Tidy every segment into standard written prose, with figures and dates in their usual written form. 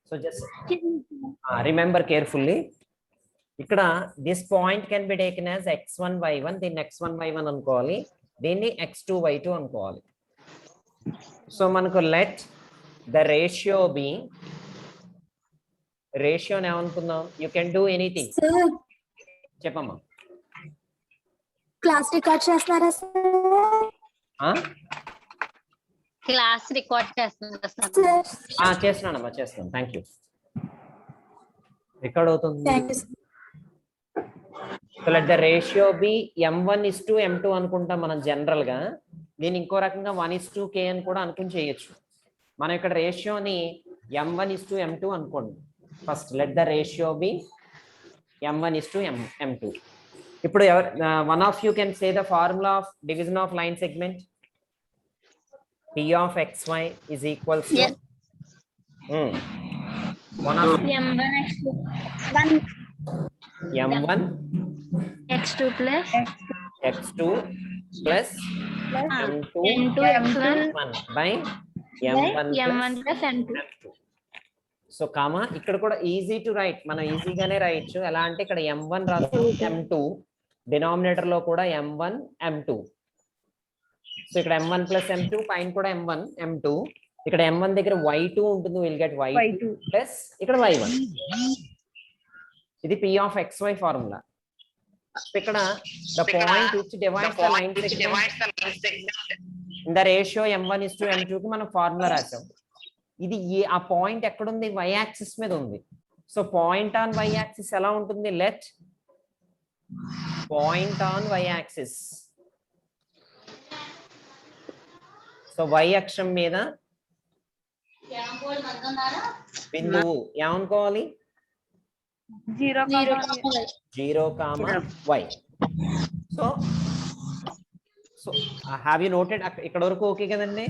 So just remember carefully. ఇక్కడ this point can be taken as x1 y1, దీన్ని x1 y1 అనుకోవాలి, దీన్ని x2 y2 అనుకోవాలి. So మనకు let the ratio be, ratio ఏమనుకుందాం, you can do anything. చెప్పమ్మా. Class record చేస్తున్నారా sir? Class record చేస్తున్నానమ్మా, చేస్తున్నాను. Thank you. రికార్డ్ అవుతుంది. So let the ratio be m1:m2 అనుకుంటాం మనం జనరల్ గా. దీని ఇంకో రకంగా 1:k అని కూడా అనుకుని చేయొచ్చు. మనం ఇక్కడ రేషియోని m1:m2 అనుకోండి. First let the ratio be m1:m2. ఇప్పుడు one of you can say the formula of division of line segment. P of xy is equals to one of m1 x2 plus m2 x1 by m1 plus m2. So comma ఇక్కడ కూడా easy to right, మనం ఈజీగానే రాయొచ్చు. ఎలా అంటే ఇక్కడ m1 రాస్తాం, m2 denominator లో కూడా m1 m2. సో ఇక్కడ m1 plus m2, పైన కూడా m1 m2. ఇక్కడ m1 దగ్గర y2 ఉంటుంది, విల్ గెట్ y2 ప్లస్ ఇక్కడ y1. ఇది P of xy ఫార్ములా. ఇక్కడ the point which divides the line in the ratio m1:m2 కి మనం ఫార్ములా రాసాం. ఇది ఆ పాయింట్ ఎక్కడ ఉంది, y యాక్సిస్ మీద ఉంది. So point on y axis ఎలా ఉంటుంది, let point on y axis. So y అక్షం మీద బిందువు ఏమనుకోవాలి, 0, y. So have you noted ఇక్కడ వరకు ఓకే కదండి?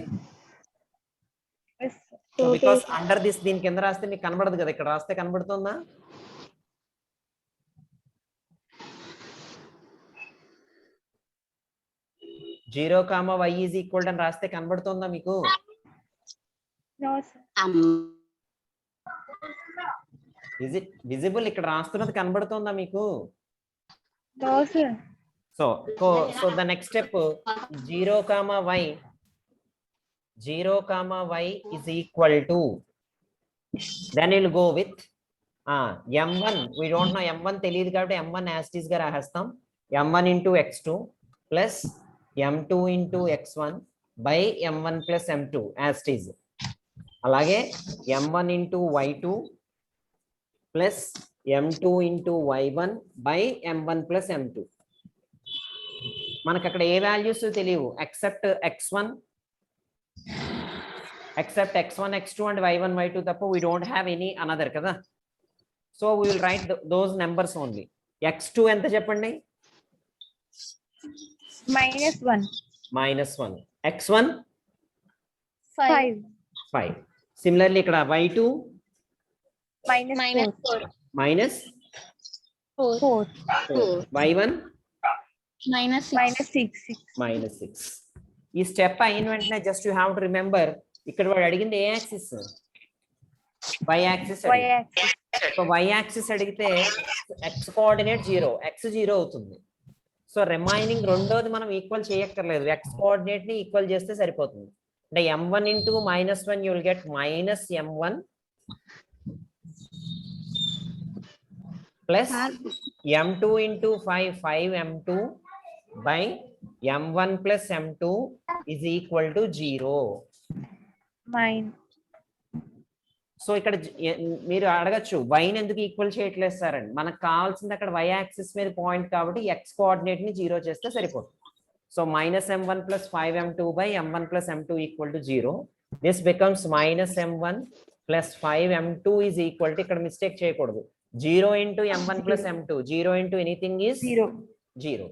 సో బికాస్ అండర్ దిస్, దీని కింద రాస్తే మీకు కనబడదు కదా, ఇక్కడ రాస్తే కనబడుతుందా? Zero comma y is equal అని రాస్తే కనబడుతుందా మీకు? Is it visible? ఇక్కడ రాస్తున్నది కనబడుతుందా మీకు? So the next step 0, y is equal to, then we'll go with m1. We don't know m1 తెలియదు కాబట్టి m1 as it is గా రాసేస్తాం. m1 into x2 plus m2 into x1 by m1 plus m2 as it is. అలాగే m1 into y2 plus m2 into y1 by m1 plus m2. మనకు అక్కడ ఏ values తెలియవు except x1, x2 and y1 y2 తప్ప we don't have any another కదా. So we will write those numbers only. x2 ఎంత చెప్పండి? -1. x1 5. Similarly ఇక్కడ y2 -4. y1 -6. ఈ step అయిన వెంటనే just you have to remember, ఇక్కడ వాడు అడిగింది ఏ axis, y axis. So y axis అడిగితే x కోఆర్డినేట్ 0, x 0 అవుతుంది. సో రిమైనింగ్ రెండోది మనం ఈక్వల్ చేయక్కర్లేదు, x కోఆర్డినేట్ ని ఈక్వల్ చేస్తే సరిపోతుంది. అంటే m1 into -1 you will get -m1 plus m2 into 5m2 by m1 plus m2 is equal to 0. So ఇక్కడ మీరు అడగచ్చు y ని ఎందుకు ఈక్వల్ చేయట్లేదు సార్ అని. మనకు కావాల్సింది అక్కడ y యాక్సిస్ మీద పాయింట్ కాబట్టి x కోఆర్డినేట్ ని 0 చేస్తే సరిపోతుంది. So -m1 plus 5m2 by m1 plus m2 equal to 0. This becomes -m1 plus 5m2 is equal to, ఇక్కడ మిస్టేక్ చేయకూడదు, 0 into m1 plus m2. 0 into anything is 0.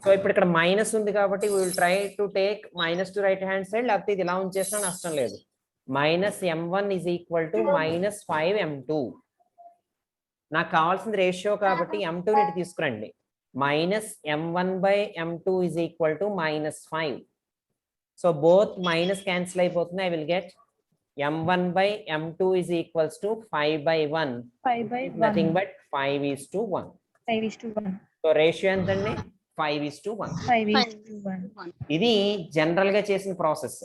So ఇప్పుడు ఇక్కడ minus ఉంది కాబట్టి we will try to take minus to right hand side, లేకపోతే ఇది ఇలా ఉంచేసినా నష్టం లేదు. -m1 is equal to -5m2. నాకు కావాల్సిన రేషియో కాబట్టి m2 ని తీసుకురండి. -m1 by m2 is equal to -5. So both minus cancel అయిపోతుంది. I will get m1 by m2 is equals to 5/1. 5/1. Nothing but 5:1. 5:1. So ratio ఎంతండి? 5:1. 5:1. ఇది జనరల్ గా చేసిన ప్రాసెస్.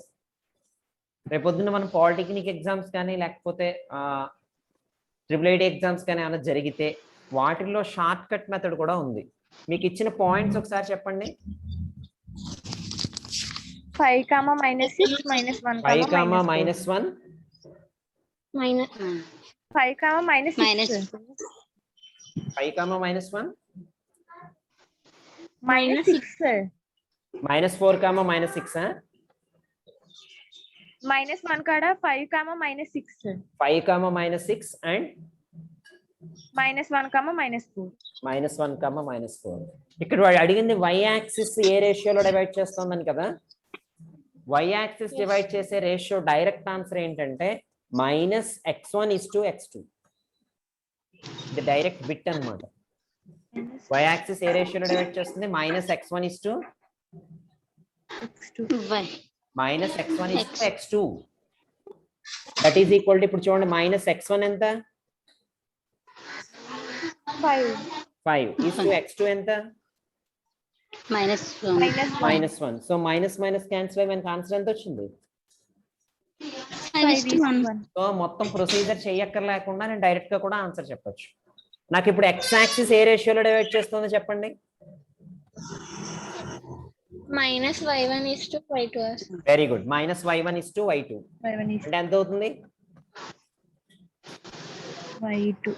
రేపొద్దున మనం పాలిటెక్నిక్ ఎగ్జామ్స్ కానీ లేకపోతే ట్రిపుల్ ఎగ్జామ్స్ కానీ ఏమైనా జరిగితే వాటిల్లో షార్ట్ కట్ మెథడ్ కూడా ఉంది. మీకు ఇచ్చిన పాయింట్స్ ఒకసారి చెప్పండి. 5, -6, -1, 5, -1 minus 5, -6. minus 5, -1 -6, sir. -4, -6 -1 కాడ 5, -6, sir. 5, -6 అండ్ -1, -4. -1, -4. ఇక్కడ వాడు అడిగింది y యాక్సిస్ ఏ రేషియోలో డివైడ్ చేస్తుందని కదా. y యాక్సిస్ డివైడ్ చేసే రేషియో డైరెక్ట్ ఆన్సర్ ఏంటంటే -x1:x2. ఇది డైరెక్ట్ బిట్ అన్నమాట. y యాక్సిస్ ఏ రేషియోలో డివైడ్ చేస్తుంది? -x1:x2. That is equal to, ఇప్పుడు చూడండి, -x1 ఎంత? 5. 5 x2 ఎంత? -1. సో మైనస్ క్యాన్సిల్ అయ్యి మనకి ఆన్సర్ ఎంత వచ్చింది? 5:1. సో మొత్తం ప్రొసీజర్ చేయక్కర్లేకుండా నేను డైరెక్ట్ గా కూడా ఆన్సర్ చెప్పొచ్చు. నాకు ఇప్పుడు x యాక్సిస్ ఏ రేషియోలో డివైడ్ చేస్తుందో చెప్పండి. -y1:y2. Very good. -y1:y2. అంటే ఎంత అవుతుంది? 5:2.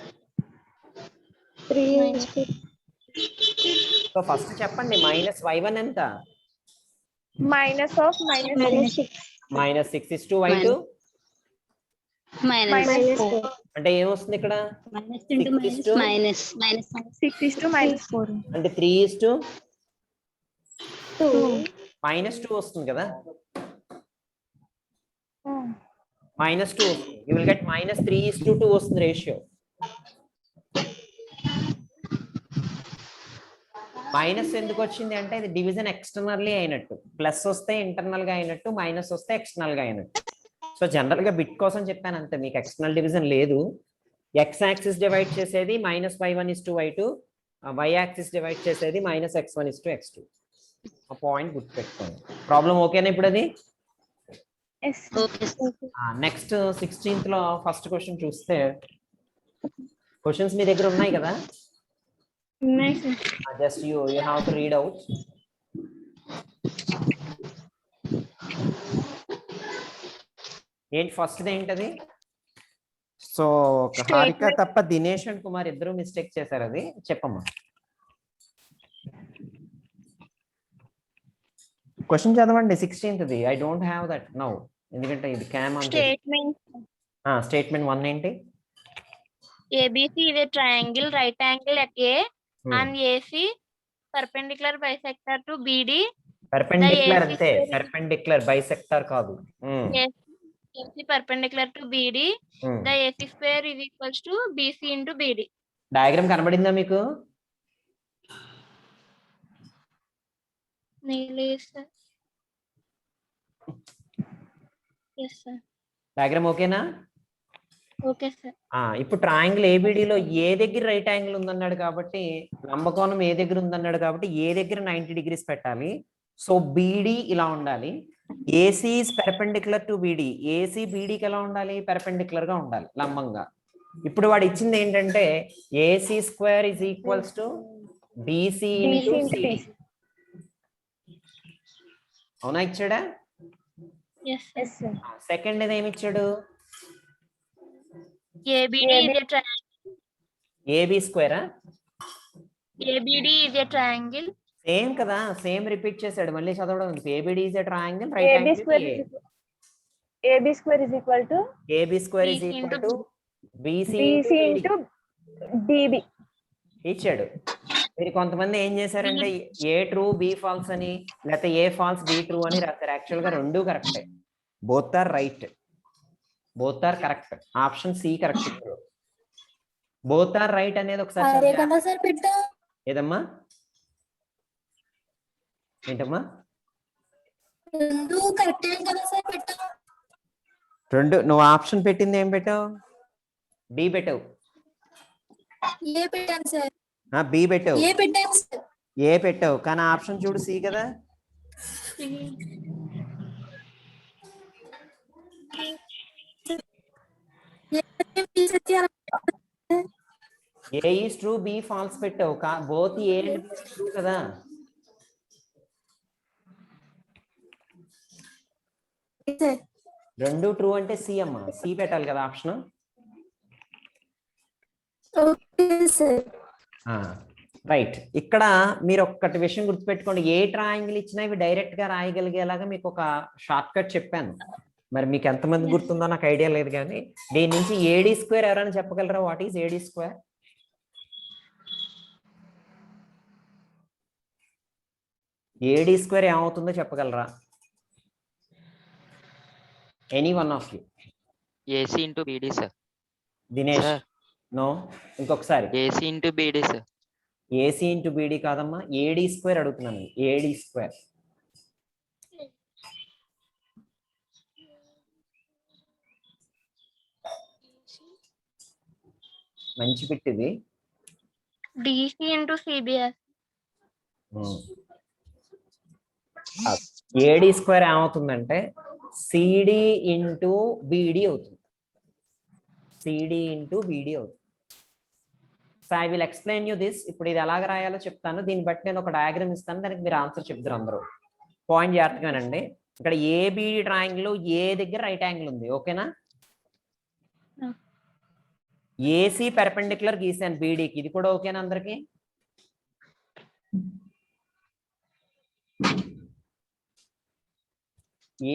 సో ఫస్ట్ చెప్పండి, -y1 ఎంత? -6. -6:y2 అంటే ఏమొస్తుంది ఇక్కడ? -6:-4. అంటే 3:2 వస్తుంది కదా. -2 వస్తుంది. యూ విల్ గెట్ -3:2 వస్తుంది రేషియో. మైనస్ ఎందుకు వచ్చింది అంటే ఇది డివిజన్ ఎక్స్టర్నల్లీ అయినట్టు. ప్లస్ వస్తే ఇంటర్నల్ గా అయినట్టు, మైనస్ వస్తే ఎక్స్టర్నల్ గా అయినట్టు. సో జనరల్ గా బిట్ కోసం చెప్పాను అంతే, మీకు ఎక్స్టర్నల్ డివిజన్ లేదు. ఎక్స్ యాక్సిస్ డివైడ్ చేసేది -y1:y2, y యాక్సిస్ డివైడ్ చేసేది -x1:x2. ఆ పాయింట్ గుర్తుపెట్టుకోండి. ప్రాబ్లం ఓకేనా ఇప్పుడు అది? Yes. నెక్స్ట్ 16th లో ఫస్ట్ క్వశ్చన్ చూస్తే, క్వశ్చన్స్ మీ దగ్గర ఉన్నాయి కదా. Just you have to read out. ఏంటి ఫస్ట్ ఏంటది? సో హారిక తప్ప దినేష్ అండ్ కుమార్ ఇద్దరు మిస్టేక్ చేశారు. అది చెప్పమ్మా. క్వశ్చన్ చదవండి 16th. I don't have that now, ఎందుకంటే ఇది క్యామ్ స్టేట్మెంట్ 1 ఏంటి? ABC is a triangle, right angle at A and AC perpendicular bisector to BD. Perpendicular అంతే, పర్పెండిక్యులర్ బైసెక్టర్ కాదు. AC perpendicular to BD. The AC square is equals to BC into BD. Diagram కనబడిందా మీకు? Sir. Yes, sir. Diagram ఓకేనా? Okay, sir. ఇప్పుడు triangle ఏబిడిలో A దగ్గర right angle ఉందన్నాడు కాబట్టి, లంబకోణం ఏ దగ్గర ఉందన్నాడు కాబట్టి ఏ దగ్గర 90 degrees పెట్టాలి. సో బీడి ఇలా ఉండాలి. AC is perpendicular to BD. AC బీడీకి ఎలా ఉండాలి? పెర్పెండిక్యులర్ గా ఉండాలి, లంబంగా. ఇప్పుడు వాడు ఇచ్చింది ఏంటంటే AC square is equals to BC into CD. అవునా? ఇచ్చాడా? Yes, sir. సెకండ్ ఏమి ఇచ్చాడు? ABD is a triangle. AB స్క్వేరా? ABD is a triangle. Same కదా, సేమ్ రిపీట్ చేశాడు. మళ్ళీ చదవడం. ABD is a triangle, AB square is equal to BC into DB. ఇచ్చాడు. మీరు కొంతమంది ఏం చేశారంటే ఏ ట్రూ బి ఫాల్స్ అని, లేకపోతే ఏ ఫాల్స్ బి ట్రూ అని రాస్తారు. యాక్చువల్ గా రెండు కరెక్టే. Both are right, both are correct. Option C correct. Both are right అనేది ఒకసారి ఏదమ్మా? ఏంటమ్మా? రెండు నువ్వు ఆప్షన్ పెట్టింది ఏం పెట్టావు? డి పెట్టావు. ఏ పెట్టాను సార్, బి పెట్టావు. ఏ పెట్టాను సార్. ఏ పెట్టావు కానీ ఆప్షన్ చూడు సి కదా. A is true B false పెట్టావు. Both A and B true కదా. రెండు ట్రూ అంటే సి అమ్మా, సి పెట్టాలి కదా ఆప్షన్. Okay sir. రైట్. ఇక్కడ మీరు ఒక్కటి విషయం గుర్తుపెట్టుకోండి, ఏ ట్రయాంగిల్ ఇచ్చినా ఇవి డైరెక్ట్ గా రాయగలిగేలాగా మీకు ఒక షార్ట్ కట్ చెప్పాను. మరి మీకు ఎంతమంది గుర్తుందో నాకు ఐడియా లేదు కానీ దీని నుంచి ఏడి స్క్వేర్ ఎవరైనా చెప్పగలరా? What is AD square? AD square ఏమవుతుందో చెప్పగలరా? Any one of you. AC into BD sir. Dinesh no, ఇంకొకసారి. AC into BD sir. AC into BD కాదమ్మా, ఏడి స్క్వేర్ అడుగుతున్నాను. AD square. మంచి పెట్టింది. DC into CBS. AD square ఏమవుతుందంటే CD into BD అవుతుంది. CD into BD అవుతుంది. So I will explain you this. ఇప్పుడు ఇది ఎలాగ రాయాలో చెప్తాను. దీన్ని బట్టి నేను ఒక డయాగ్రామ్ ఇస్తాను, దానికి మీరు ఆన్సర్ చెప్తారు అందరూ. పాయింట్ జాగ్రత్తగానండి. ఇక్కడ ఏబిడి ట్రయాంగిల్ ఏ దగ్గర రైట్ యాంగిల్ ఉంది, ఓకేనా? ఏసీ పెర్పెండిక్యులర్ గీసాను బీడీకి, ఇది కూడా ఓకేనా అందరికి?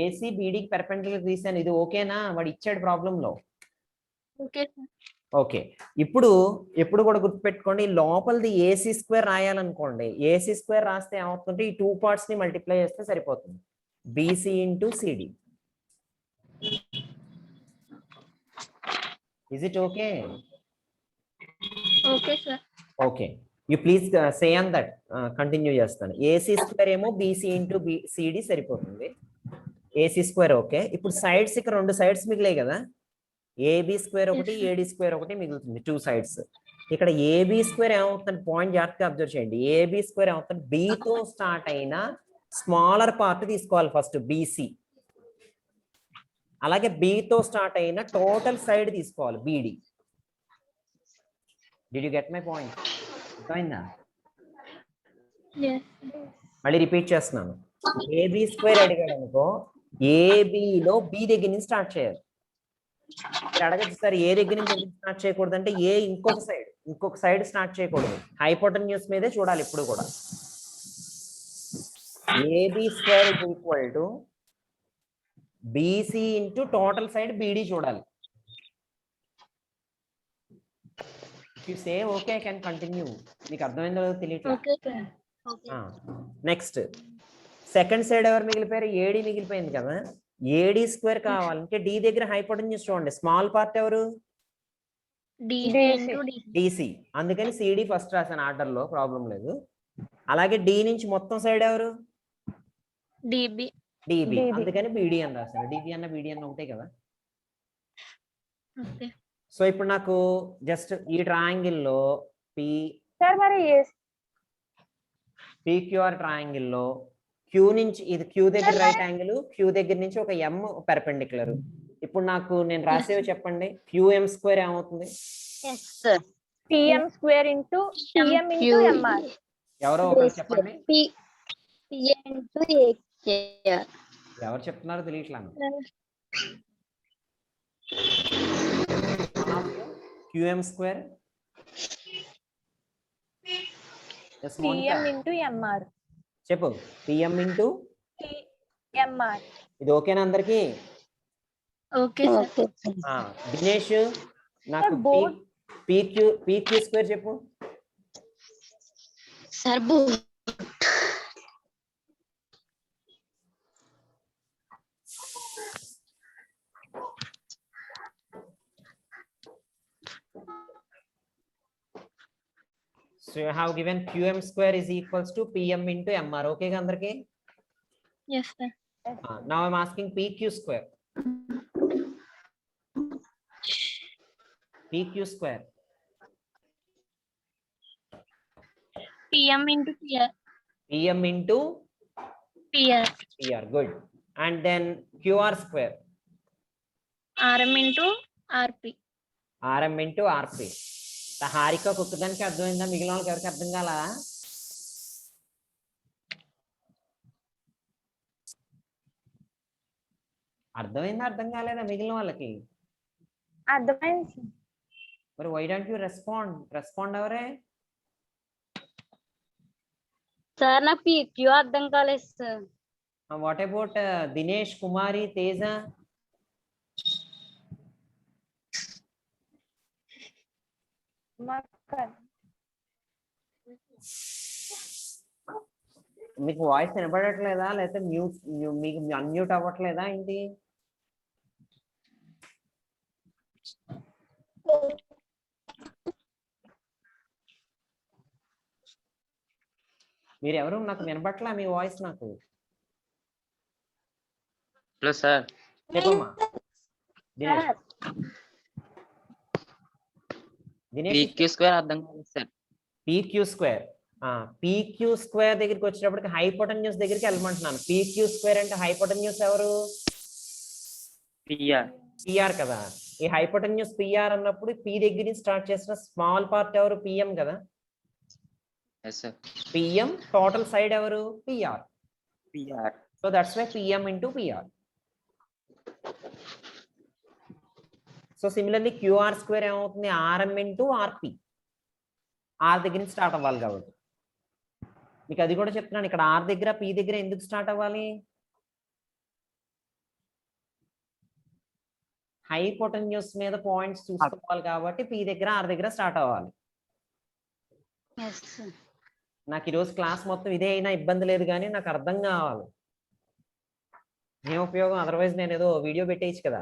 ఏసీ బీడీకి పెర్పెండిక్యులర్ గీసాను, ఇది ఓకేనా? వాడు ఇచ్చాడు ప్రాబ్లం లో. ఓకే. ఓకే. ఇప్పుడు ఎప్పుడు కూడా గుర్తుపెట్టుకోండి, లోపలిది ఏసీ స్క్వేర్ రాయాలనుకోండి, ఏసీ స్క్వేర్ రాస్తే ఏమవుతుందంటే ఈ టూ పార్ట్స్ ని మల్టిప్లై చేస్తే సరిపోతుంది. BC into CD. Is it okay? Okay sir. Okay. You please say on that. Continue చేస్తాను. ఏసీ స్క్వేర్ ఏమో బీసీ ఇంటూ సిడి సరిపోతుంది. AC square okay. ఇప్పుడు సైడ్స్ ఇక్కడ రెండు సైడ్స్ మిగిలాయి కదా, ఏబి స్క్వేర్ ఒకటి ఏడి స్క్వేర్ ఒకటి మిగులుతుంది, టూ సైడ్స్. ఇక్కడ ఏబి స్క్వేర్ ఏమవుతుంది, పాయింట్ జాగ్రత్తగా అబ్జర్వ్ చేయండి. ఏబి స్క్వేర్ ఏమవుతుంది, బితో స్టార్ట్ అయిన స్మాలర్ పార్ట్ తీసుకోవాలి ఫస్ట్, బీసీ. అలాగే బితో స్టార్ట్ అయిన టోటల్ సైడ్ తీసుకోవాలి, BD. Did you get my point? అర్థమైందా? మళ్ళీ రిపీట్ చేస్తున్నాను. ఏబి స్క్వేర్ అడిగాడు అనుకో, ఏబిలో బి దగ్గర నుంచి స్టార్ట్ చేయాలి. మీరు అడగచ్చు సార్ ఏ దగ్గర నుంచి స్టార్ట్ చేయకూడదు అంటే, ఏ ఇంకొక సైడ్ స్టార్ట్ చేయకూడదు, హైపోటెన్యూస్ మీదే చూడాలి ఇప్పుడు కూడా. AB square is equal to BC into total side BD చూడాలి. You say okay, I can continue. మీకు అర్థమైందో తెలియట్లేదు. నెక్స్ట్ సెకండ్ సైడ్ ఎవరు మిగిలిపోయారు? ఏడి మిగిలిపోయింది కదా. ఏడి స్క్వేర్ కావాలంటే డి దగ్గర హైపోటెన్యూస్ చూడండి, స్మాల్ పార్ట్ ఎవరు? డిసి. అందుకని సిడి ఫస్ట్ రాశాను ఆర్డర్ లో, ప్రాబ్లం లేదు. అలాగే డి నుంచి మొత్తం సైడ్ ఎవరు? డిబి. అందుకని బిడి అని రాశాను. డిబి అన్న బిడి అన్న ఉంటాయి కదా. సో ఇప్పుడు నాకు జస్ట్ ఈ ట్రయాంగిల్ లో పిక్యూఆర్ ట్రయాంగిల్ లో క్యూ నుంచి, ఇది క్యూ దగ్గర రైట్ యాంగిల్, క్యూ దగ్గర నుంచి ఒక ఎం పెర్పెండిక్యులర్. ఇప్పుడు నాకు నేను రాసేవి చెప్పండి. క్యూఎం స్క్వేర్ ఏమవుతుంది? PM square into PM into MR. ఎవరో ఒకరు చెప్పండి. ఎవరు చెప్తున్నారో తెలియట్లా. QM square PM into MR. చెప్పు. PM into MR. ఇది ఓకేనా అందరికి? Okay sir. దినేష్ నాకు పీక్యూ స్క్వేర్ చెప్పు. Sir So you have given QM square is equals to PM into MR. Okay, అందరికి? Yes sir. Now I'm asking PQ square. PQ square. PM into PR. PM into PR. PR. Good. And then QR square. RM into RP. RM into RP. Harika ఒక్కదానికి అర్థమైందా? మిగిలిన వాళ్ళకి ఎవరికి అర్థం కాలా? అర్థమైందా అర్థం కాలేదా మిగిలిన వాళ్ళకి? అర్థమైంది. మరి వై డోంట్ యూ రెస్పాండ్ ఎవరే? సార్ నాకు PQ అర్థం కాలేదు సార్. వాట్ అబౌట్ దినేష్, కుమారి, తేజ? మీకు వాయిస్ వినపడట్లేదా లేకపోతే మీకు అన్మ్యూట్ అవ్వట్లేదా ఏంటి? మీరు ఎవరు? నాకు వినపట్లా మీ వాయిస్ నాకు. Hello sir. చెప్పమ్మా దినేష్. దినేష్ PQ స్క్వేర్ అర్థం కాలేదు sir. PQ square. PQ square దగ్గరికి వచ్చేటప్పటికి హైపోటెన్యూస్ దగ్గరికి వెళ్ళమంటున్నాను. PQ స్క్వేర్ అంటే హైపోటెన్యూస్ ఎవరు? PR కదా. ఈ హైపోటెన్యూస్ PR అన్నప్పుడు P దగ్గర నుంచి స్టార్ట్ చేసిన స్మాల్ పార్ట్ ఎవరు? PM కదా. Yes sir. PM total side ఎవరు? PR. PR. So that's why PM into PR. So similarly QR square ఏమవుతుంది? RM into RP. R దగ్గర నుంచి స్టార్ట్ అవ్వాలి కాబట్టి మీకు అది కూడా చెప్తున్నాను. ఇక్కడ R దగ్గర P దగ్గర ఎందుకు స్టార్ట్ అవ్వాలి? హైపోటెన్యూస్ మీద పాయింట్స్ చూసుకోవాలి కాబట్టి P దగ్గర R దగ్గర స్టార్ట్ అవ్వాలి. Yes, sir. నాకు ఈరోజు క్లాస్ మొత్తం ఇదే అయినా ఇబ్బంది లేదు కానీ నాకు అర్థం కావాలి. ఏం ఉపయోగం? అదర్వైజ్ నేను ఏదో వీడియో పెట్టేయచ్చు కదా.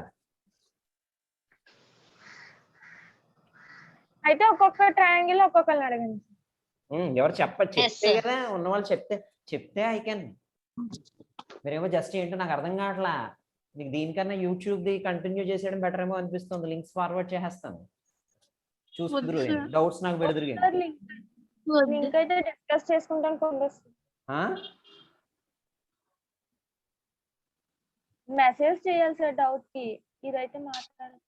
అయితే ఒక్కొక్క ట్రయాంగిల్ ఒక్కొక్కరిని అడగండి. ఎవరు చెప్తే sir. కదా ఉన్నవాళ్ళు చెప్తే ఐ కెన్. మీరేమో జస్ట్ ఏంటో నాకు అర్థం కావట్లా. మీకు దీనికన్నా యూట్యూబ్ ది కంటిన్యూ చేసేయడం బెటర్ ఏమో అనిపిస్తుంది. లింక్స్ ఫార్వర్డ్ చేసేస్తాను, చూసుకుదురు. వద్దు sir. డౌట్స్ నాకు పెడుదురు. లింక్ అయితే డిస్కస్ చేసుకుంటాను. మెసేజ్ చేయాలి సార్ డౌట్ కి. ఇదైతే మాట్లాడాలి.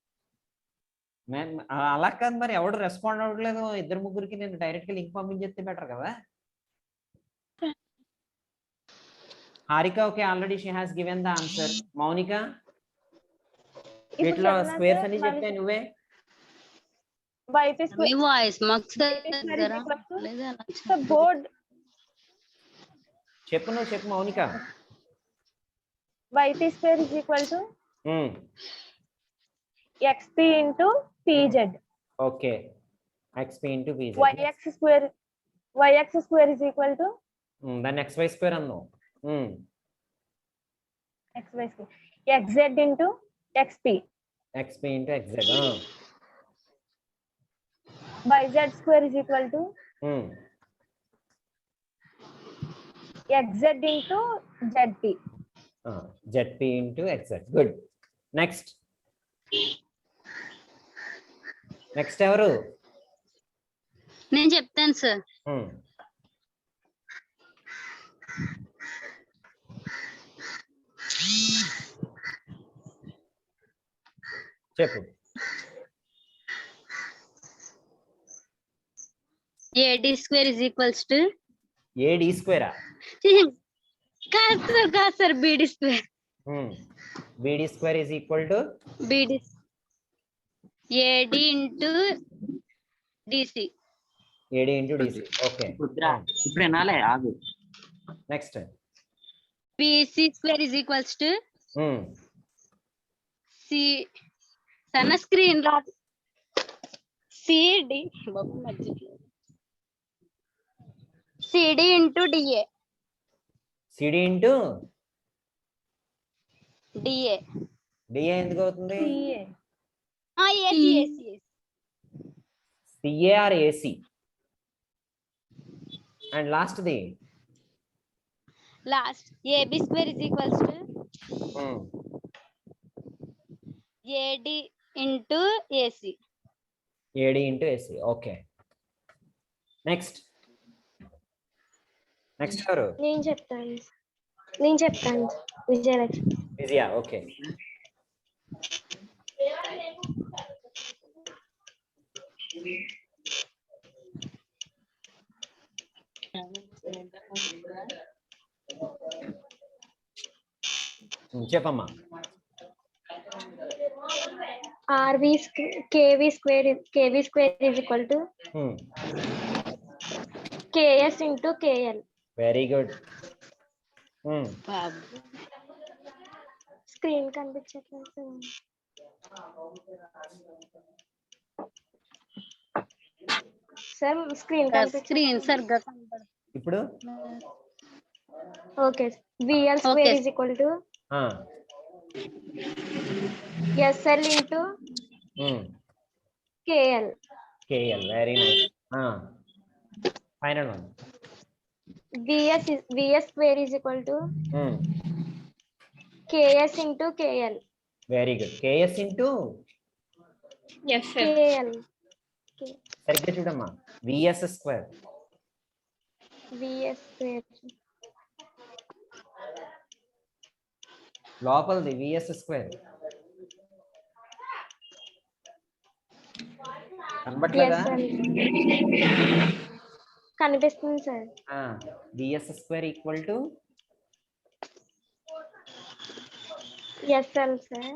అలా కాదు మరి, ఎవడు రెస్పాండ్ అవ్వట్లేదు. ఇద్దరు ముగ్గురికి నేను డైరెక్ట్ గా లింక్ పంపించేస్తే బెటర్ కదా. Harika okay, already she has given the answer. Mounika వీటిలో స్క్వేర్స్ అని చెప్తే నువ్వే మీ వాయిస్ మాకు బోర్డ్ చెప్పు, నువ్వు చెప్పు Mounika. yp square is equal to xp into pz. Okay, xp into pz. yx square is equal to దాన్ని xy స్క్వేర్ అన్నావు. xy square. xz into xp. xp into xz. yz square is equal to xz into zp. zp into xz. Good. Next ఎవరు? నేను చెప్తాను sir. చెప్పు. AD square is equals to AD స్క్వేరా? కాదు sir BD square. BD square is equal to BD AD into DC. AD into DC. Okay, ఇప్పుడు వినాలే, ఆగు. Next BC square is equals to C. సన్న screen రా. CD into DA. CD into DA. DA ఎందుకు అవుతుంది? AC. CA or AC? And last the Last AB square is equals to AD into AC. AD into AC. Okay, next ఎవరు? నేను చెప్తాను విజయలక్ష్మి. విజయ. Okay, చెప్పమ్మా. KV square is equal to KS into KL. Very good. Screen కనిపించట్లేదు sir. Screen సరిగ్గా కనబడదు. ఇప్పుడు okay. VL square Okay. is equal to SL into KL. KL. Very nice. Final one. VS square is equal to KS into KL. Very good. KS into Yes, sir. KL. సరిగ్గా చూడమ్మా. VS square. VS square. లోపలిది VS square కనబట్లేదా? కనిపిస్తుంది sir. VS square equal to SL sir.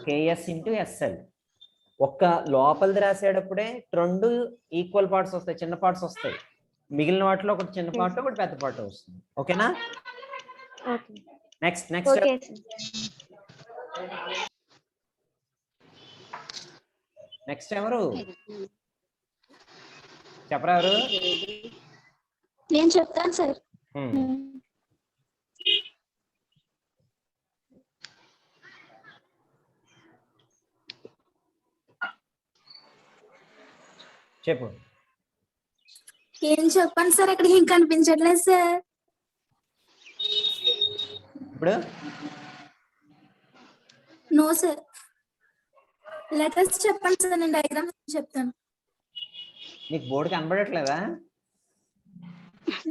KS into SL. ఒక్క లోపలిది రాసేటప్పుడే రెండు equal parts వస్తాయి, చిన్న పార్ట్స్ వస్తాయి. మిగిలిన వాటిలో ఒకటి చిన్న పార్ట్ ఒకటి పెద్ద పార్ట్ వస్తుంది. ఓకేనా? Okay. Next okay sir. Next ఎవరు చెప్పరా? ఎవరు? నేను చెప్తాను సార్. చెప్పు. ఏం చెప్పండి సార్, అక్కడ ఏం కనిపించట్లేదు సార్. ఇప్పుడు నో సార్. లెటర్స్ చెప్పండి సార్, నేను డయాగ్రామ్ చెప్తాను. నీకు బోర్డు కనబడట్లేదా?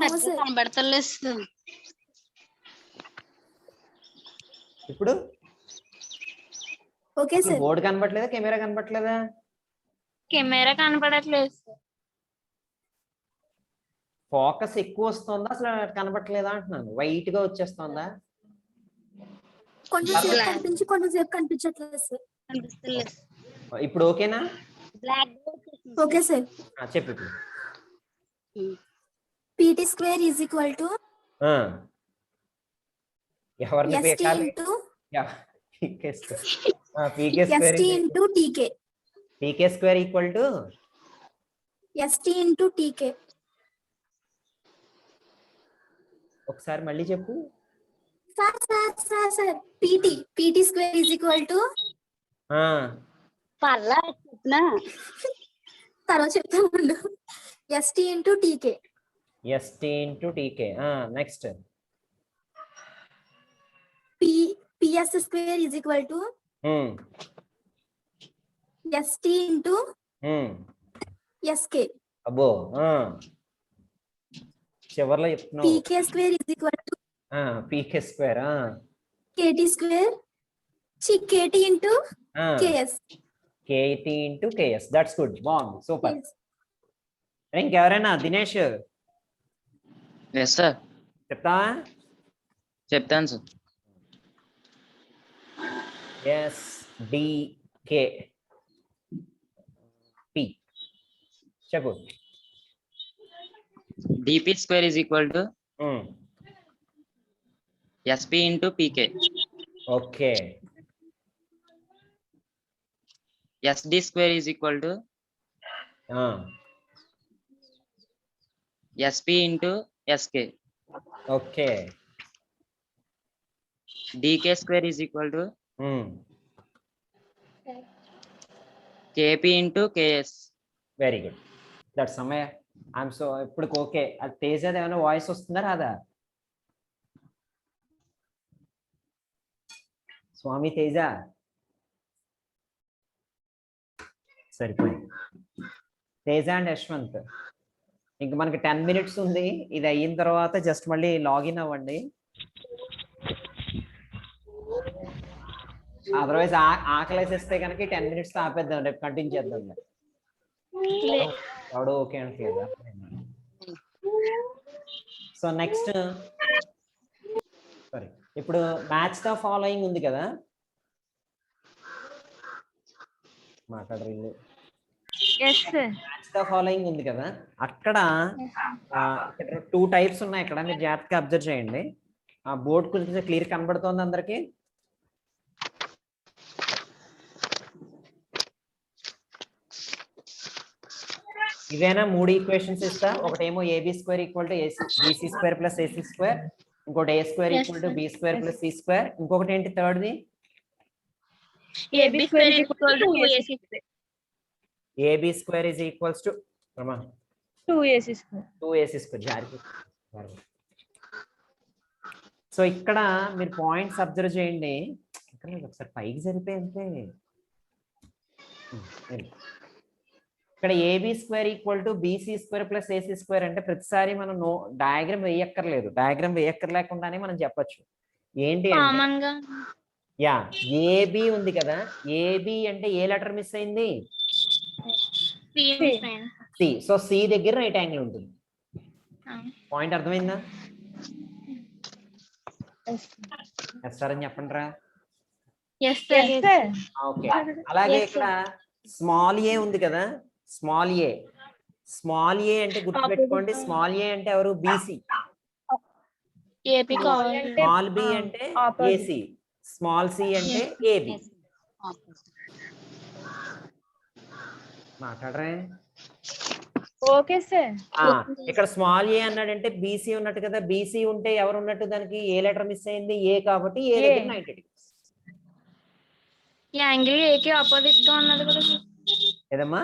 No sir. కనబడతలేదు సార్. ఇప్పుడు ఓకే సార్. బోర్డు కనబడట్లేదా? కెమెరా కనబడట్లేదా? కెమెరా కనపడట్లేదు సార్. ఫోకస్ ఎక్కువ వస్తుందా అసలు కనబడట్లేదా అంటున్నాను. వైట్ గా వచ్చేస్తుందా? కొంచెం సేపు కనిపించి కొంచెం సేపు కనిపించట్లేదు సార్. కనిపిస్తలేదు. ఇప్పుడు ఓకేనా? Black okay sir. చెప్పు ఇప్పుడు. PT square is equal to ఎవరిని ST పీకాలి? into PK square. ST into TK. PK square equal to ST into TK. ఒకసారి మళ్ళీ చెప్పు. Sir PT square is equal to పర్లా చెప్పినా తర్వాత చెప్తాను. ST into TK. ST into TK. Next PS square is equal to ST into SK. అబ్బో, చివర్లో చెప్తున్నావు. PK square is equal to PK square. KT square. KT into KS. KT into KS. That's good. బాగుంది, super. Yes. ఇంకెవరైనా? Dinesh yes sir. చెప్తావా? చెప్తాను sir. SDK P. చెప్పు. DP square is equal to SP into PK. Okay. SD square is equal to SP into SK. Okay. DK square is equal to KP into KS. Very good. That సమయ I'm so ఇప్పుడు okay. అది తేజది ఏమైనా voice వస్తుందా రాదా? స్వామి తేజ, సరిపోయింది. Teja and Yashwant, ఇంక మనకి 10 minutes ఉంది. ఇది అయిన తర్వాత జస్ట్ మళ్ళీ లాగిన్ అవ్వండి. అదర్వైజ్ ఆకలేసేస్తే కనుక 10 minutes ఆపేద్దాం, రేపు కంటిన్యూ చేద్దాం. ఎవడో ఓకే అంటే కదా. సో నెక్స్ట్ సారీ, ఇప్పుడు మ్యాచ్ ద ఫాలోయింగ్ ఉంది కదా, మాట్లాడరు. Yes sir. Match the following ఉంది కదా, అక్కడ 2 types ఉన్నాయి. ఇక్కడ మీరు జాగ్రత్తగా అబ్జర్వ్ చేయండి. ఆ బోర్డ్ కొంచెం క్లియర్ కనబడుతోంది అందరికి. ఇవేనా 3 ఈక్వేషన్స్ ఇస్తా. ఒకటేమో AB² = BC² + AC², ఇంకోటి A² = B² + C², ఇంకొకటి ఏంటి థర్డ్ది? AB² = 2AC². AB² = రమా 2AC². 2AC². సో ఇక్కడ మీరు పాయింట్స్ అబ్జర్వ్ చేయండి. ఇక్కడ ఒకసారి పైకి సరిపోయింది. ఇక్కడ AB² = BC² + AC² అంటే ప్రతిసారి మనం డయాగ్రామ్ వేయక్కర్లేదు. డయాగ్రామ్ వేయక్కర్లేకుండానే మనం చెప్పొచ్చు. ఏంటి అంటే కామన్ గా యా, AB ఉంది కదా, AB అంటే ఏ లెటర్ మిస్ అయింది? సి. సో సి దగ్గర రైట్ యాంగిల్ ఉంటుంది. పాయింట్ అర్థమైందా? ఎస్ సార్ అని చెప్పండి రా. Yes sir. ఓకే. అలాగే ఇక్కడ స్మాల్ ఏ ఉంది కదా, స్మాల్ ఏ అంటే గుర్తుపెట్టుకోండి. స్మాల్ ఏ అంటే ఎవరు? బీసీ. ఏపీ కావాలి. స్మాల్ బి అంటే ఏసీ, స్మాల్ సి అంటే ఏబి. మాట్లాడరే? Okay sir. ఇక్కడ స్మాల్ ఏ అన్నాడంటే బీసీ ఉన్నట్టు కదా. బీసీ ఉంటే ఎవరు ఉన్నట్టు? దానికి ఏ లెటర్ మిస్ అయింది? ఏ, కాబట్టి ఏ దగ్గర 90 degrees. యాంగిల్ ఏకి ఆపోజిట్ గా ఉన్నది కదా. ఏదమ్మా?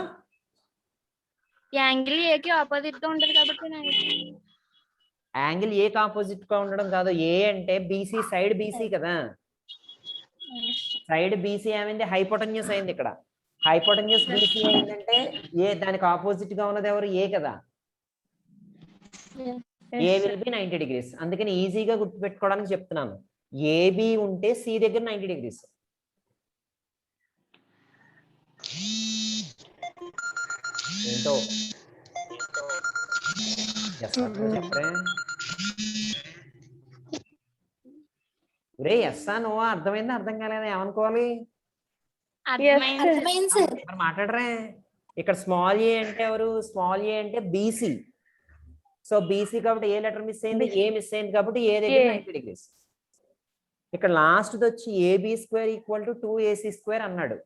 యాంగిల్ ఏకి ఆపోజిట్ గా ఉంటది కాబట్టి యాంగిల్ ఏ ఆపోజిట్ గా ఉండడం కాదు. ఏ అంటే బీసీ, సైడ్ బీసీ కదా. సైడ్ బీసీ ఏమైంది? హైపోటెన్యూస్ అయింది. ఇక్కడ హైపోటెన్యూస్ బీసీ అయిందంటే ఏ దానికి ఆపోజిట్ గా ఉన్నది ఎవరు? ఏ కదా. ఏ విల్ బి 90 degrees. అందుకని ఈజీగా గుర్తుపెట్టుకోవడానికి చెప్తున్నాను. ఏబి ఉంటే సి దగ్గర 90 degrees. ఏంటో చెప్పరే. ఎస్సా నువ్వా? అర్థమైందా అర్థం కాలేదా? ఏమనుకోవాలి? అర్థమైంది సార్. మరి మాట్లాడరే. ఇక్కడ స్మాల్ ఏ అంటే ఎవరు? స్మాల్ ఏ అంటే బీసీ. సో బీసీ కాబట్టి ఏ లెటర్ మిస్ అయింది? ఏ మిస్ అయింది కాబట్టి ఏ దగ్గర 90 degrees. ఇక్కడ లాస్ట్ వచ్చి AB² = 2AC² అన్నాడు.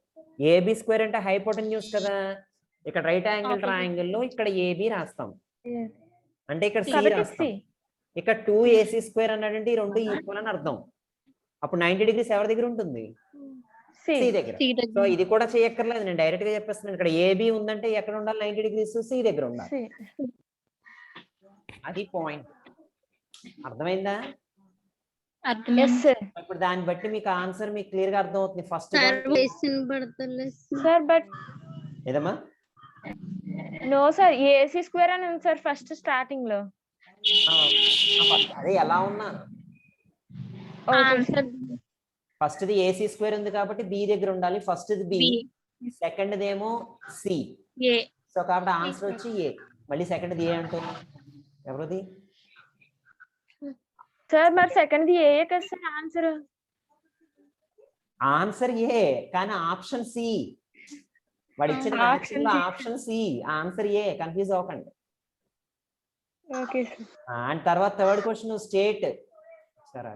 AB² అంటే హైపోటెన్యూస్ కదా. ఇక్కడ రైట్ యాంగిల్ ట్రయాంగిల్ లో ఇక్కడ AB రాస్తాం అంటే ఇక్కడ C రాస్తాం. ఇక్కడ 2AC² అన్నాడంటే ఈ రెండు ఈక్వల్ అని అర్థం. అప్పుడు 90 degrees ఎవరి దగ్గర ఉంటుంది? సి దగ్గర. సో ఇది కూడా చేయక్కర్లేదు, నేను డైరెక్ట్ గా చెప్పేస్తున్నాను. ఇక్కడ AB ఉందంటే ఎక్కడ ఉండాలి? 90 degrees సి దగ్గర ఉండాలి. అది పాయింట్. అర్థమైందా? ఇప్పుడు దాన్ని బట్టి మీకు ఆన్సర్ మీకు క్లియర్ గా అర్థం అవుతుంది. ఫస్ట్ సార్ బట్ ఏదమ్మా? నో సార్, AC² అని ఉంది సార్ ఫస్ట్ స్టార్టింగ్ లో. అదే ఎలా ఉన్నా ఫస్ట్ ది AC² ఉంది కాబట్టి బి దగ్గర ఉండాలి. ఫస్ట్ ది బి, సెకండ్ దేమో సి. సో కాబట్టి ఆన్సర్ వచ్చి ఏ. మళ్ళీ సెకండ్ ది ఏ అంటుంది. ఎవరిది సార్? మరి సెకండ్ ది ఏ కదా సార్ ఆన్సర్? ఆన్సర్ ఏ కానీ ఆప్షన్ సి. వాడు ఇచ్చిన option C, answer A. Confuse అవ్వకండి. Okay sir. అండ్ తర్వాత థర్డ్ క్వశ్చన్ స్టేట్. సరే,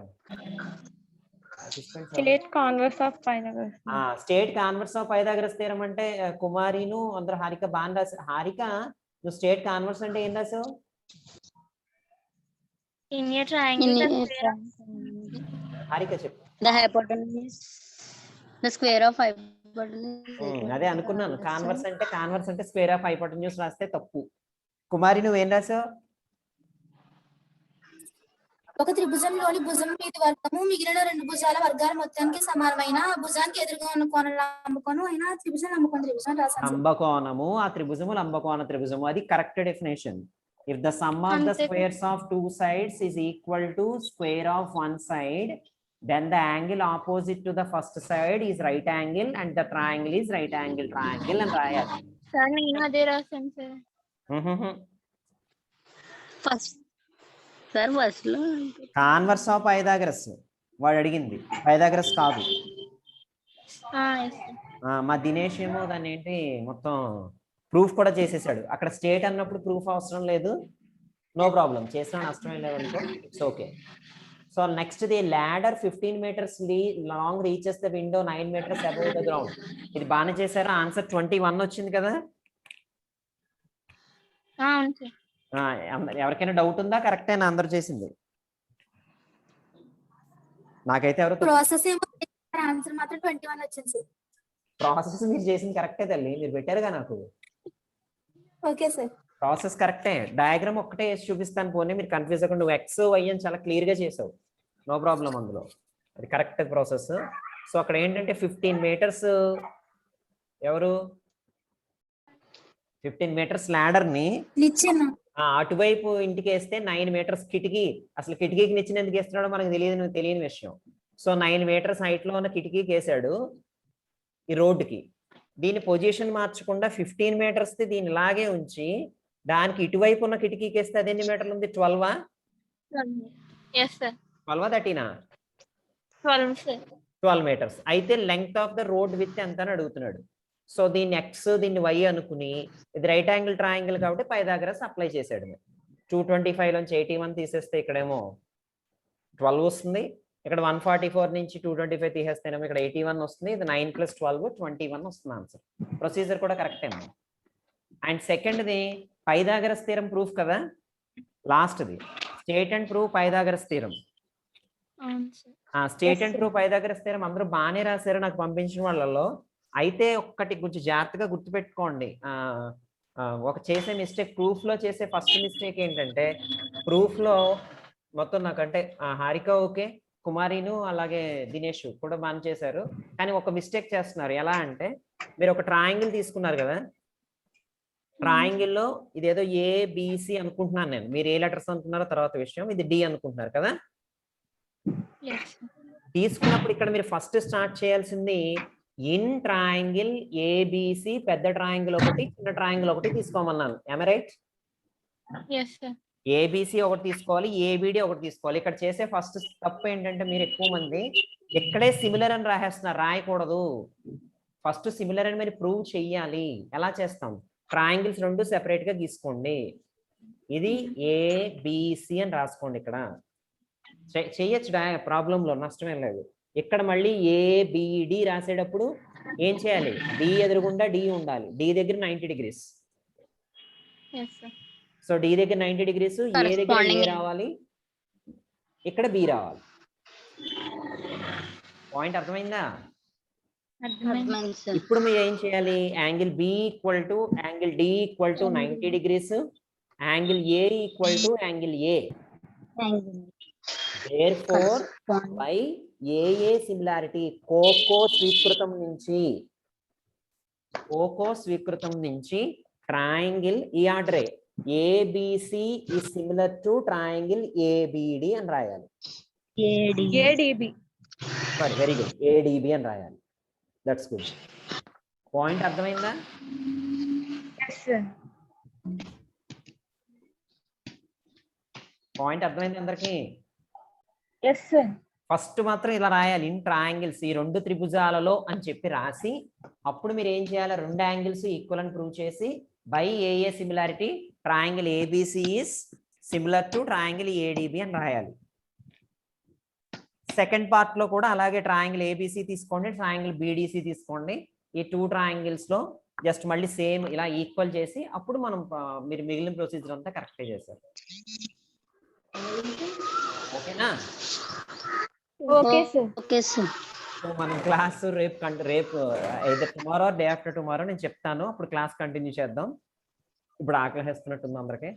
state converse of Pythagoras. State converse of Pythagoras theorem అంటే కుమారిను అందరూ హారిక బాగా రాసి. హారిక నువ్వు స్టేట్ కాన్వర్స్ అంటే ఏం రాసావు? In a triangle, హారిక చెప్పు. The hypotenuse, the square of hypotenuse. అదే అనుకున్నాను. కాన్వర్స్ అంటే స్క్వేర్ ఆఫ్ హైపోటెన్యూస్ రాస్తే తప్పు. కుమారి నువ్వేం రాసావు? ఒక త్రిభుజంలోని భుజం మీది వర్గము మిగిలిన 2 భుజాల వర్గాల మొత్తానికి సమానమైన ఆ భుజానికి ఎదురుగా ఉన్న కోణం లంబకోణం అయినా త్రిభుజం లంబకోణ త్రిభుజం రాశాను సార్. లంబకోణము ఆ త్రిభుజము లంబకోణ త్రిభుజము అది correct definition. If the sum of the అంతే. Squares of 2 sides is equal to square of one side, then the angle opposite to the first side is right angle and the triangle is right angle triangle అని రాయాలి. Sir నేను అదే రాశాను sir. First sir first లో converse of Pythagoras వాడు అడిగింది, Pythagoras కాదు. yes sir. మా దినేష్ ఏమో దాన్ని ఏంటి మొత్తం ప్రూఫ్ కూడా చేసేసాడు. అక్కడ స్టేట్ అన్నప్పుడు ప్రూఫ్ అవసరం లేదు, నో ప్రాబ్లం, చేసిన నష్టమే లేదనుకో, it's okay. So next the ladder 15 meters long reaches the window 9 meters above the ground. ఇది బాగానే చేశారా? ఆన్సర్ 21 వచ్చింది కదా. అవును సార్. ఎవరికైనా డౌట్ ఉందా? కరెక్టేనా అందరు చేసింది? నాకైతే ఎవరు ప్రాసెస్ ఏమో ఆన్సర్ మాత్రం 21 వచ్చింది సార్. ప్రాసెస్ మీరు చేసింది కరెక్టే తల్లి, మీరు పెట్టారుగా నాకు. Okay sir. ప్రాసెస్ కరెక్టే, డయాగ్రామ్ ఒక్కటే వేసి చూపిస్తాను పోనీ, మీరు కన్ఫ్యూజ్ అవ్వకుండా. నువ్వు ఎక్స్ వై అని చాలా క్లియర్ గా చేసావు, నో ప్రాబ్లం అందులో, అది కరెక్ట్ ప్రాసెస్. సో అక్కడ ఏంటంటే 15 meters ఎవరు 15 meters ల్యాడర్ ని నిచ్చెన అటువైపు ఇంటికి వేస్తే 9 meters కిటికీ. అసలు కిటికీకి నిచ్చెన ఎందుకు వేస్తున్నాడో మనకు తెలియని విషయం. సో 9 meters హైట్ లో ఉన్న కిటికీకి వేసాడు ఈ రోడ్డుకి. దీని పొజిషన్ మార్చకుండా 15 meters దీన్ని ఇలాగే ఉంచి దానికి ఇటువైపు ఉన్న కిటికీకి వేస్తే అది ఎన్ని మీటర్లు ఉంది? 12 yes sir. 12 13 12 sir. 12 meters. అయితే length of the road with ఎంత అని అడుగుతున్నాడు. సో దీన్ని ఎక్స్ దీన్ని వై అనుకుని, ఇది రైట్ యాంగిల్ ట్రయాంగిల్ కాబట్టి పైథాగరస్ అప్లై చేశాడు. 225 నుంచి 81 తీసేస్తే ఇక్కడేమో 12 వస్తుంది, ఇక్కడ 144 నుంచి 225 తీసేస్తేనేమో ఇక్కడ 81 వస్తుంది. ఇది 9 + 12 21 వస్తుంది ఆన్సర్. ప్రొసీజర్ కూడా కరెక్ట్ ఏమో. అండ్ సెకండ్ది పైథాగరస్ థీరం ప్రూఫ్ కదా, లాస్ట్ది state and proof Pythagoras theorem. అవును sir. State and proof Pythagoras theorem అందరూ బాగానే రాశారు నాకు పంపించిన వాళ్ళలో. అయితే ఒక్కటి కొంచెం జాగ్రత్తగా గుర్తుపెట్టుకోండి, ఒక చేసే మిస్టేక్, ప్రూఫ్ లో చేసే ఫస్ట్ మిస్టేక్ ఏంటంటే, ప్రూఫ్ లో మొత్తం నాకంటే హారిక ఓకే, కుమారిను అలాగే దినేష్ కూడా బాగా చేశారు, కానీ ఒక మిస్టేక్ చేస్తున్నారు. ఎలా అంటే, మీరు ఒక ట్రయాంగిల్ తీసుకున్నారు కదా, ట్రయాంగిల్లో ఇదేదో ఏబిసి అనుకుంటున్నాను నేను, మీరు ఏ లెటర్స్ అనుకున్నారో తర్వాత విషయం, ఇది డి అనుకుంటున్నారు కదా. yes sir. తీసుకున్నప్పుడు ఇక్కడ మీరు ఫస్ట్ స్టార్ట్ చేయాల్సింది ఇన్ ట్రయాంగిల్ ఏబిసి, పెద్ద ట్రయాంగిల్ ఒకటి చిన్న ట్రయాంగిల్ ఒకటి తీసుకోమన్నాను. రైట్? yes sir. ఏబిసి ఒకటి తీసుకోవాలి, ఏబిడి ఒకటి తీసుకోవాలి. ఇక్కడ చేసే ఫస్ట్ తప్పు ఏంటంటే, మీరు ఎక్కువ మంది ఇక్కడే సిమిలర్ అని రాసేస్తున్నారు, రాయకూడదు. ఫస్ట్ సిమిలర్ అని మీరు ప్రూవ్ చెయ్యాలి. ఎలా చేస్తాం? ట్రయాంగిల్స్ రెండు సెపరేట్ గా గీసుకోండి. ఇది ఏబిసి అని రాసుకోండి. ఇక్కడ చెయ్యొచ్చు ప్రాబ్లంలో, నష్టమేం లేదు. ఇక్కడ మళ్ళీ ఏబిడి రాసేటప్పుడు ఏం చేయాలి? డి ఎదురుగుండా డి ఉండాలి, డి దగ్గర 90 degrees. yes sir. So D దగ్గర 90 degrees, ఏ దగ్గర ఏ Corresponding. రావాలి, ఇక్కడ బి రావాలి. పాయింట్ అర్థమైందా? అర్థమైంది. సార్ ఇప్పుడు మీరు ఏం చేయాలి? Angle B equal to angle D equal to 90 degrees, angle A equal to angle A. Therefore, by AA similarity, కోకో స్వీకృతం నుంచి ట్రయాంగిల్ ఈ ఆర్డరే ABC is similar to triangle ABD అని రాయాలి. ADB. Sorry, very good, ADB అని రాయాలి. That's good. Point అర్థమైందా? yes sir. పాయింట్ అర్థమైంది అందరికి? yes sir. ఫస్ట్ మాత్రం ఇలా రాయాలి, ఇన్ ట్రయాంగిల్స్, ఈ రెండు త్రిభుజాలలో అని చెప్పి రాసి, అప్పుడు మీరు ఏం చేయాలి? రెండు యాంగిల్స్ ఈక్వల్ అని ప్రూవ్ చేసి, by AA similarity triangle ABC is similar to triangle ADB అని రాయాలి. సెకండ్ పార్ట్ లో కూడా అలాగే ట్రయాంగిల్ ఏబిసి తీసుకోండి, ట్రయాంగిల్ బిడిసి తీసుకోండి. ఈ 2 triangles లో జస్ట్ మళ్ళీ సేమ్ ఇలా ఈక్వల్ చేసి, అప్పుడు మనం మీరు మిగిలిన ప్రొసీజర్ అంతా కరెక్టే చేశారు. ఓకేనా? Okay sir. Okay sir. So మనం క్లాస్ రేపు either tomorrow or day after tomorrow నేను చెప్తాను, అప్పుడు క్లాస్ కంటిన్యూ చేద్దాం. ఇప్పుడు ఆకలి వేస్తున్నట్టుంది అందరికి.